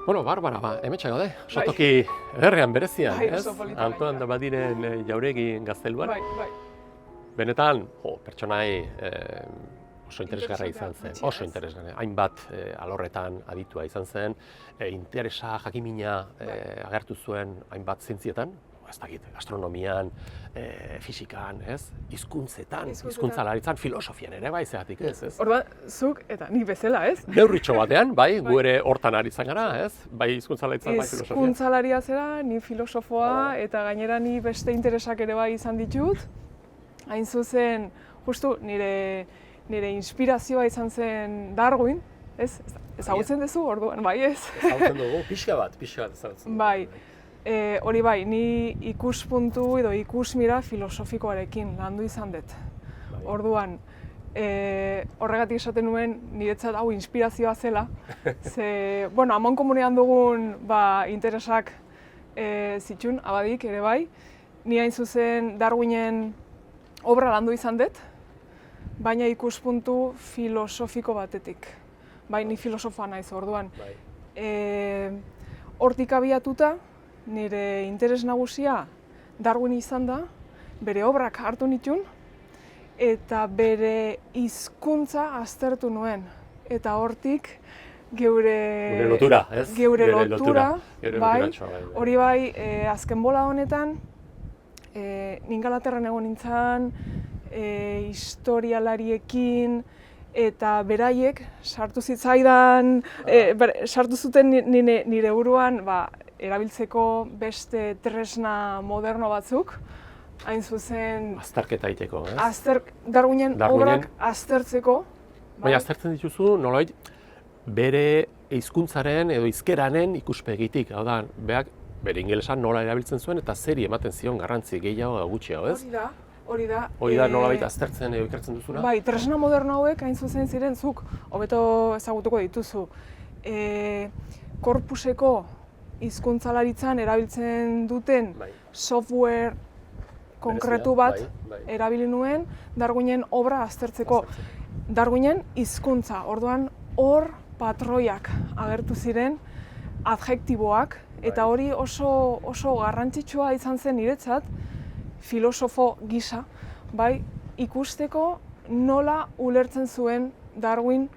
Bueno, Barbara, hementxe gaude, sotoki ederrean berezian, Bai, ez? oso polita Antoan da badiren jauregi gazteluan. Bai. Benetan, pertsonai oso interesgarra izan zen, Bitxia, oso ez? interesgarra. Hainbat alorretan aditua izan zen, interesa jakimina agertu zuen hainbat zientzietan, ez dakit, astronomian, fisikan, ez? Hizkuntzetan, hizkuntzalaritzan, filosofian ere bai, zeatik ez? Orduan, zuk eta nik bezala, ez? Neurritxo batean, bai, gu ere hortan ari izan gara, ez? Bai hizkuntzalaritzan, bai filosofia. Hizkuntzalaria zera, ni filosofoa, eta gainera ni beste interesak ere bai izan ditut. Hain zuzen, justu nire inspirazioa izan zen Darwin, ez? Ezagutzen duzu, orduan, bai ez? Ezagutzen dugu, pixka bat ezagutzen dugu. Bai. Hori bai, ni ikuspuntu edo ikusmira filosofikoarekin landu izan dut. Orduan, horregatik esaten nuen niretzat hau inspirazioa zela. Ze, bueno, amon komunean dugun interesak zitxun, abadik ere bai. Ni hain zuzen Darwinen obra landu izan dut, baina ikuspuntu filosofiko batetik. Bai, ni filosofoa naiz, orduan. Hortik abiatuta, nire interes nagusia Darwin izan da, bere obrak hartu nituen, eta bere hizkuntza aztertu nuen. Eta hortik geure lotura, ez? Geure lotura, bai. Bai. Hori bai, azken bola honetan, Ingalaterran egon nintzen, historialariekin, eta beraiek sartu zitzaidan, sartu zuten nire buruan erabiltzeko beste tresna moderno batzuk, hain zuzen... Azterketa egiteko, ez? Darwinen obrak aztertzeko. Baina aztertzen dituzu, nolabait, bere hizkuntzaren edo hizkeranen ikuspegitik. Hau da, bere ingelesan nola erabiltzen zuen eta zeri ematen zion garrantzi gehiago edo gutxiago, ez? Hori da. Hori da nolabait aztertzen edo ikertzen duzuna? Bai, tresna moderno hauek hain zuzen ziren zuk, hobeto ezagutuko dituzu. Korpuseko hizkuntzalaritzan erabiltzen duten software konkretu bat erabili nuen Darwinen obra aztertzeko. Darwinen hizkuntza, orduan hor patroiak agertu ziren, adjektiboak, eta hori oso garrantzitsua izan zen niretzat, filosofo gisa, bai, ikusteko nola ulertzen zuen Darwin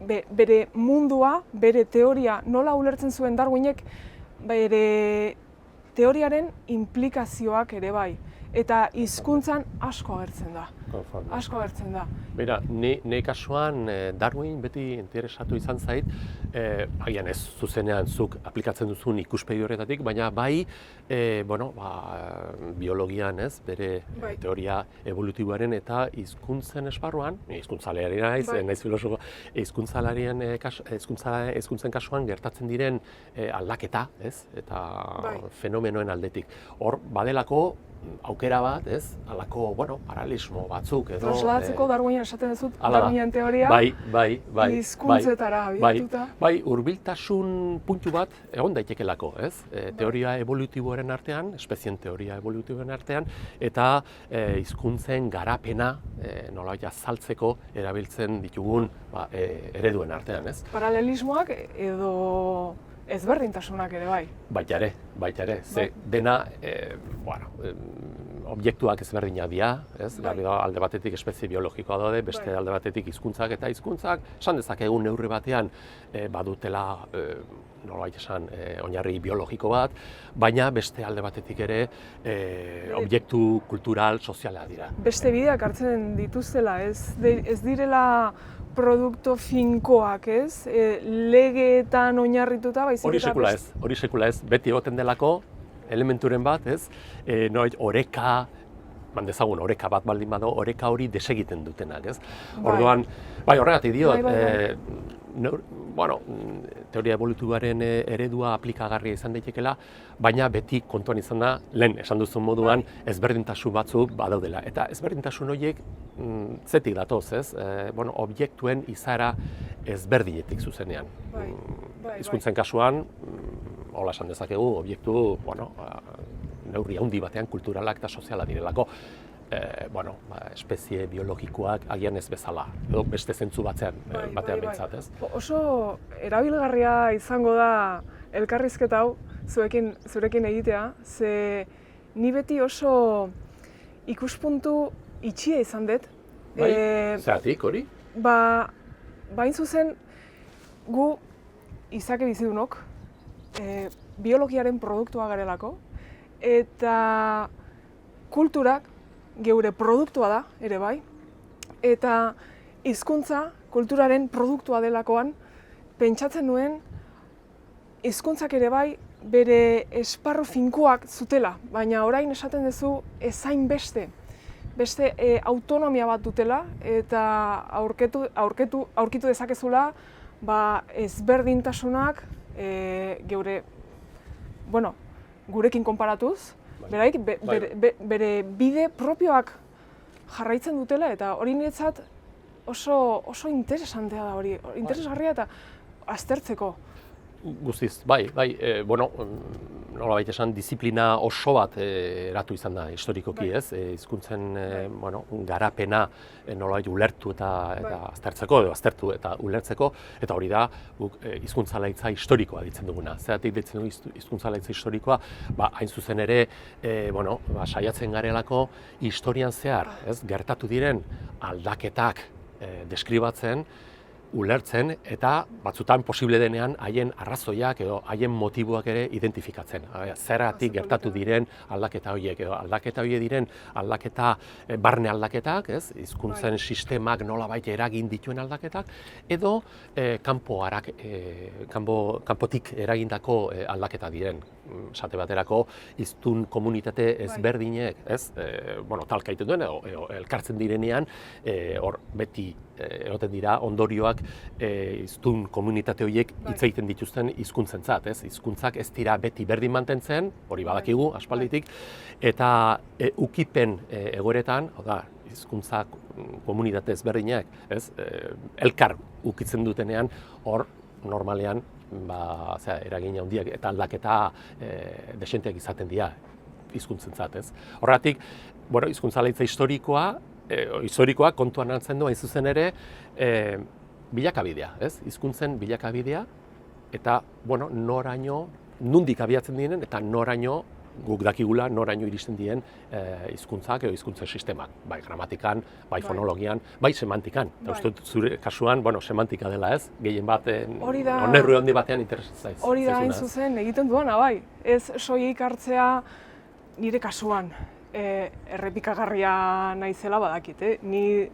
bere mundua, bere teoria, nola ulertzen zuen Darwinek bere teoriaren implikazioak ere bai. Eta hizkuntzan asko agertzen da. Asko agertzen da. Beira, ne kasuan Darwin beti interesatu izan zait, agian ez zuzenean zuk aplikatzen duzun ikuspegi horretatik, baina bai, biologian, ez, bere teoria evolutiboaren eta hizkuntzen esparruan, hizkuntzalari naiz, naiz filosofo, hizkuntzen kasuan gertatzen diren aldaketa, ez, eta fenomenoen aldetik. Hor, badelako aukera bat, ez, halako, paralelismo batzuk edo... Trasladatzeko Darwinen esaten duzut, Darwinen teoria, hizkuntzetara abiatuta. Bai, hurbiltasun puntu bat egon daitekelako, ez? Teoria evolutiboaren artean, espezien teoria evolutiboaren artean, eta hizkuntzen garapena nolabait azaltzeko erabiltzen ditugun ereduen artean, ez? Paralelismoak edo ezberdintasunak ere bai. Baita ere, ze dena, objektuak ezberdinak dira, ez? Alde batetik espezie biologikoa daude, beste alde batetik hizkuntzak eta hizkuntzak, esan dezakegu neurri batean badutela, nolabait esan, oinarri biologiko bat, baina beste alde batetik ere objektu kultural soziala dira. Beste bideak hartzen dituztela, ez direla produkto finkoak, ez? Legeetan oinarrituta, baizik eta... Hori sekula ez, beti egoten delako elementuren bat, ez? Oreka, dezagun, oreka bat baldin bado, oreka hori desegiten dutenak, ez? Orduan, horregatik diot, teoria evolutiboaren eredua aplikagarria izan daitekela, baina beti kontuan izan da, lehen esan duzun moduan, ezberdintasun batzuk badaudela. Eta ezberdintasun horiek zetik datoz, ez? Objektuen izaera ezberdinetik zuzenean. Hizkuntzen kasuan, hola esan dezakegu, objektu, neurri handi batean kulturalak eta soziala direlako. bueno, espezie biologikoak agian ez bezala, edo beste zentzu batean behintzat, ez? Oso erabilgarria izango da elkarrizketa hau zurekin egitea, ze ni beti oso ikuspuntu itxia izan dut. Zeratik, hori? Bain zuzen, gu izake bizidunok, biologiaren produktua garelako, eta kulturak geure produktua da, ere bai, eta hizkuntza kulturaren produktua delakoan, pentsatzen nuen, hizkuntzak ere bai, bere esparru finkoak zutela, baina orain esaten duzu ezain beste autonomia bat dutela, eta aurkitu dezakezula ezberdintasunak gurekin konparatuz, bere bide propioak jarraitzen dutela, eta hori niretzat oso interesantea da hori, interesgarria eta aztertzeko. Guztiz, bai, nolabait esan, disiplina oso bat eratu izan da historikoki, ez? Hizkuntzen garapena nolabait ulertu eta aztertu eta ulertzeko, eta hori da hizkuntzalaritza historikoa ditzen duguna. Zeratik ditzen dugu hizkuntzalaritza historikoa, hain zuzen ere, saiatzen garelako historian zehar, ez? Gertatu diren aldaketak deskribatzen, ulertzen eta batzutan posible denean haien arrazoiak edo haien motiboak ere identifikatzen. Zeratik gertatu diren aldaketa horiek edo aldaketa horiek diren barne aldaketak, ez? Hizkuntzen sistemak nolabait eragin dituen aldaketak edo kanpotik eragindako aldaketa diren. Esate baterako hiztun komunitate ezberdinek, ez? Talka egiten duen edo elkartzen direnean hor beti egoten dira ondorioak hiztun komunitate horiek hitz egiten dituzten hizkuntzentzat, ez? Hizkuntzak ez dira beti berdin mantentzen, hori badakigu aspalditik, eta ukipen egoeretan, hizkuntzak komunitate ezberdinak, ez? Elkar ukitzen dutenean, hor normalean eragin handiak eta aldaketa desenteak izaten dira hizkuntzentzat, ez? Horregatik, hizkuntzalaritza historikoa kontuan hartzen du hain zuzen ere bilakabidea, ez? Hizkuntzen bilakabidea eta noraino, nondik abiatzen diren eta noraino guk dakigula noraino iristen diren hizkuntzak edo hizkuntzen sistemak, bai gramatikan, bai fonologian, bai semantikan. Eta uste dut zure kasuan, semantika dela, ez? Gehien bat onerru handi batean interesatzen zaizuna. Hori da hain zuzen egiten duana, bai. Ez soilik hartzea nire kasuan. Errepikagarria naizela badakit, Ni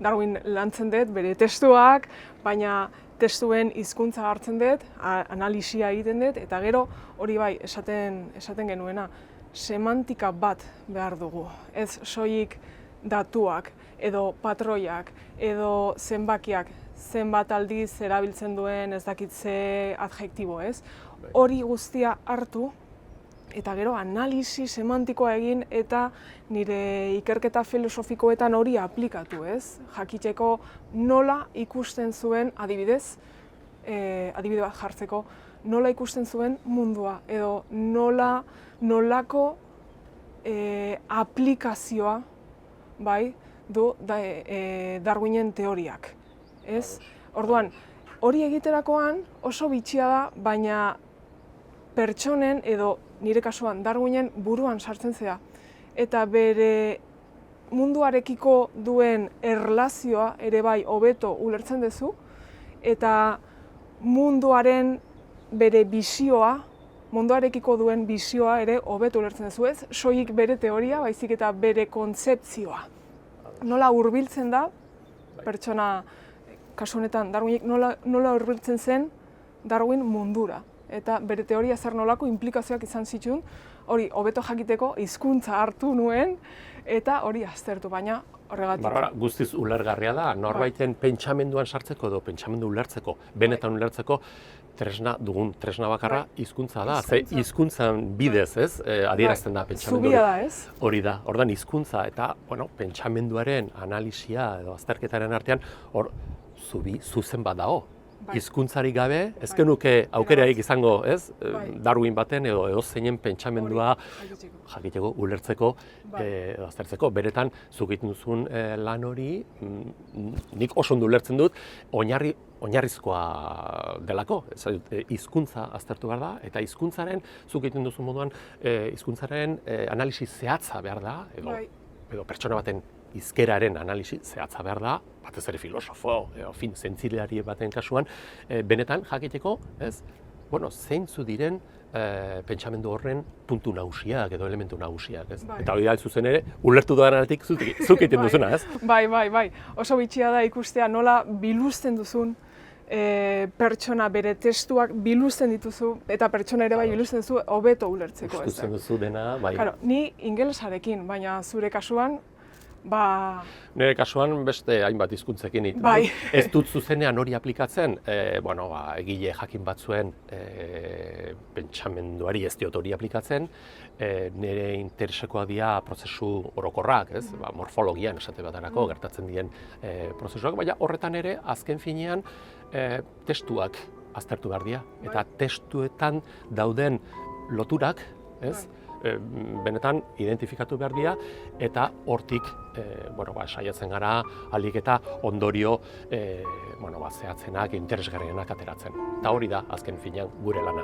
Darwin lantzen dut bere testuak, baina testuen hizkuntza hartzen dut, analisia egiten dut, eta gero hori bai esaten genuena, semantika bat behar dugu. Ez soilik datuak, edo patroiak, edo zenbakiak, zenbat aldiz erabiltzen duen ez dakit ze adjektibo, ez? Hori guztia hartu, eta gero analisi semantikoa egin eta nire ikerketa filosofikoetan hori aplikatu, ez? Jakiteko nola ikusten zuen, adibidez, adibide bat jartzeko, nola ikusten zuen mundua, edo nolako aplikazioa, bai, du Darwinen teoriak, ez? Orduan, hori egiterakoan oso bitxia da, baina pertsonen edo nire kasuan Darwinen buruan sartzen zea, eta bere munduarekiko duen erlazioa ere bai hobeto ulertzen duzu, eta munduaren bere bizioa, munduarekiko duen bizioa ere hobeto ulertzen duzu, ez? Soilik bere teoria, baizik eta bere kontzeptzioa. Nola hurbiltzen da, pertsona, kasu honetan Darwinek nola hurbiltzen zen Darwin mundura. Eta bere teoria zer nolako inplikazioak izan zituen, hori hobeto jakiteko hizkuntza hartu nuen, eta hori aztertu, baina horregatik. Barbara, guztiz ulergarria da, norbaiten pentsamenduan sartzeko edo pentsamendu ulertzeko, benetan ulertzeko, dugun tresna bakarra hizkuntza da. Ze hizkuntzan bidez, ez, adierazten da pentsamendu. Zubia da, ez? Hori da, ordan hizkuntza eta, pentsamenduaren analisia edo azterketaren artean, hor zuzen bat dago. hizkuntzarik gabe, ez genuke aukerarik izango, ez? Darwin baten edo zeinen pentsamendua jakiteko, ulertzeko, aztertzeko. Beretan, zuk egiten duzun lan hori, nik oso ondo ulertzen dut, oinarrizkoa delako, hizkuntza aztertu behar da, eta hizkuntzaren, zuk egiten duzun moduan, hizkuntzaren analisi zehatza behar da, edo pertsona baten hizkeraren analisi zehatza behar da, batez ere filosofo, zentzilari baten kasuan, benetan jakiteko, ez? Zeintzu diren pentsamendu horren puntu nagusiak edo elementu nagusiak, ez? Eta hori da zuzen ere, ulertu doanatik zuk egiten duzuna, ez? Bai. Oso bitxia da ikustea nola biluzten duzun pertsona bere testuak biluzten dituzu, eta pertsona ere bai biluzten duzu hobeto ulertzeko, ez? Ustutzen duzu dena, bai. Ni ingelesarekin, baina zure kasuan, nire kasuan beste hainbat hizkuntzekin ditu. Ez dut zuzenean hori aplikatzen, egile jakin batzuen pentsamenduari ez diot hori aplikatzen, nire interesekoa dira prozesu orokorrak, ez? Morfologian esate baterako gertatzen diren prozesuak, baina horretan ere azken finean testuak aztertu behar dira, eta testuetan dauden loturak, ez? Benetan identifikatu behar dira, eta hortik saiatzen gara ahalik eta ondorio zehatzenak, interesgarrienak ateratzen. Eta hori da azken finean gure lana.